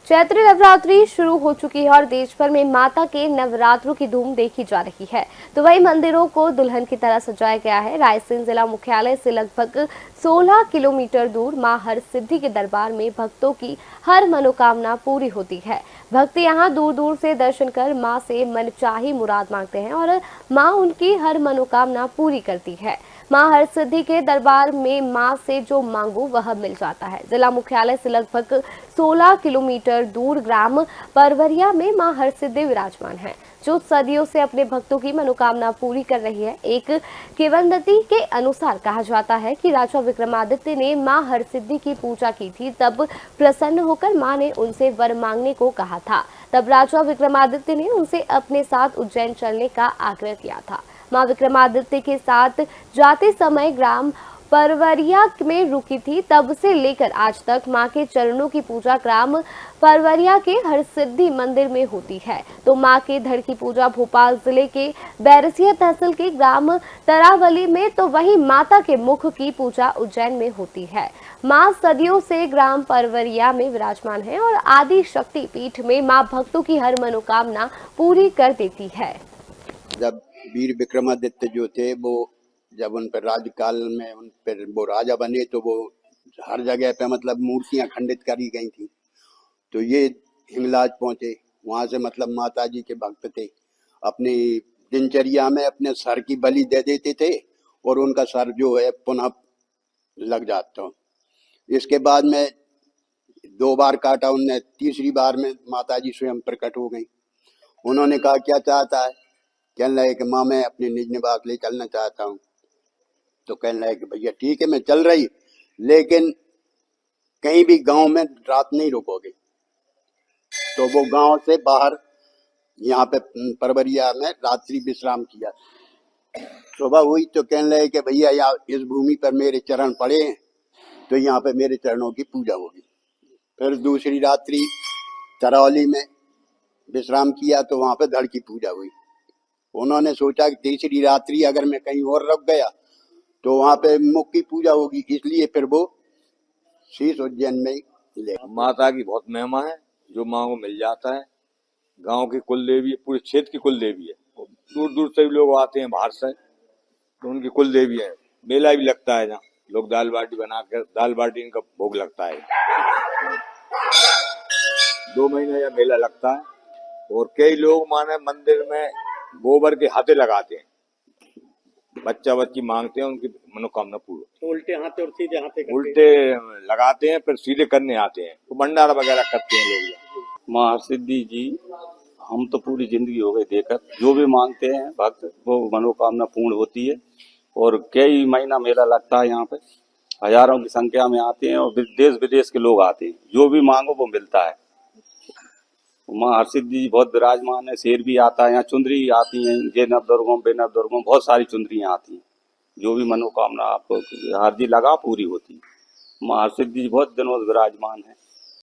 चैत्र नवरात्रि शुरू हो चुकी है और देश भर में माता के नवरात्रों की धूम देखी जा रही है। तो वही मंदिरों को दुल्हन की तरह सजाया गया है। रायसेन जिला मुख्यालय से लगभग 16 किलोमीटर दूर मां हरसिद्धि के दरबार में भक्तों की हर मनोकामना पूरी होती है। भक्त यहां दूर दूर से दर्शन कर मां से मनचाही मुराद मांगते हैं और मां उनकी हर मनोकामना पूरी करती है। मां हरसिद्धि के दरबार में मां से जो मांगो वह मिल जाता है। जिला मुख्यालय से लगभग 16 किलोमीटर दूर ग्राम परवरिया में मां हरसिद्धि विराजमान है, जो सदियों से अपने भक्तों की मनोकामना पूरी कर रही है। एक किंवदंती के अनुसार कहा जाता है कि राजा विक्रमादित्य ने मां हरसिद्धि की पूजा की थी, तब प्रसन्न होकर मां ने उनसे वर मांगने को कहा था। तब राजा विक्रमादित्य ने उनसे अपने साथ उज्जैन चलने का आग्रह किया था। मां विक्रमादित्य के साथ जाते समय ग्राम परवरिया में रुकी थी। तब से लेकर आज तक मां के चरणों की पूजा ग्राम परवरिया के हरसिद्धि मंदिर में होती है। तो मां के धड़ की पूजा भोपाल जिले के बैरसिया तहसील के ग्राम तरावली में, तो वहीं माता के मुख की पूजा उज्जैन में होती है। मां सदियों से ग्राम परवरिया में विराजमान है और आदि शक्ति पीठ में मां भक्तों की हर मनोकामना पूरी कर देती है। जब वीर विक्रमादित्य जो थे वो जब उन पर राजकाल में उन पर वो राजा बने तो वो हर जगह पे मतलब मूर्तियां खंडित करी गई थी। तो ये हिंगलाज पहुंचे, वहां से मतलब माता जी के भक्त थे, अपनी दिनचर्या में अपने सर की बलि दे देते थे और उनका सर जो है पुनः लग जाता। इसके बाद में 2 बार काटा उनने, तीसरी बार में माता जी स्वयं प्रकट हो गई। उन्होंने कहा क्या चाहता है? कहने लगे कि माँ मैं अपने निज निवास ले चलना चाहता हूँ। तो कहने लगे कि भैया ठीक है मैं चल रही, लेकिन कहीं भी गांव में रात नहीं रुकोगे। तो वो गांव से बाहर यहाँ पे परवरिया में रात्रि विश्राम किया। सुबह हुई तो कहने लगे कि भैया यहाँ इस भूमि पर मेरे चरण पड़े हैं, तो यहाँ पे मेरे चरणों की पूजा होगी। फिर दूसरी रात्रि चरौली में विश्राम किया तो वहां पे धड़ की पूजा हुई। उन्होंने सोचा कि तीसरी रात्रि अगर मैं कहीं और रुक गया तो वहां पे मुख की पूजा होगी, इसलिए फिर वो शीश उज्जैन में ले। माता की बहुत महिमा है, जो माँ को मिल जाता है। गांव की कुल देवी है, पूरे क्षेत्र की कुल देवी है। दूर दूर से भी लोग आते हैं बाहर से, तो उनकी कुल देवी है। मेला भी लगता है, जहाँ लोग दाल बाटी बनाकर, दाल बाटी इनका भोग लगता है। 2 महीने या मेला लगता है और कई लोग माने मंदिर में गोबर के हाथे लगाते हैं, बच्चा बच्ची मांगते हैं, उनकी मनोकामना पूरी। उल्टे हाथे और सीधे हाथे उल्टे लगाते हैं, फिर सीधे करने आते हैं, तो भंडारा वगैरह करते हैं लोग। मां हरसिद्धि जी हम तो पूरी जिंदगी हो गई देकर, जो भी मांगते हैं भक्त वो मनोकामना पूर्ण होती है। और कई महीना मेला लगता है, यहाँ पे हजारों की संख्या में आते हैं और देश विदेश के लोग आते हैं, जो भी मांगो वो मिलता है। मां हरसिद्धि जी बहुत विराजमान है। शेर भी आता है यहाँ, चुंदरी आती है, जे नवदुर्गम बेनवदुर्गम बहुत सारी चुंदरियां आती हैं। जो भी मनोकामना आपको हार्जी लगा पूरी होती है। मां हरसिद्धि जी बहुत दिनों से विराजमान है।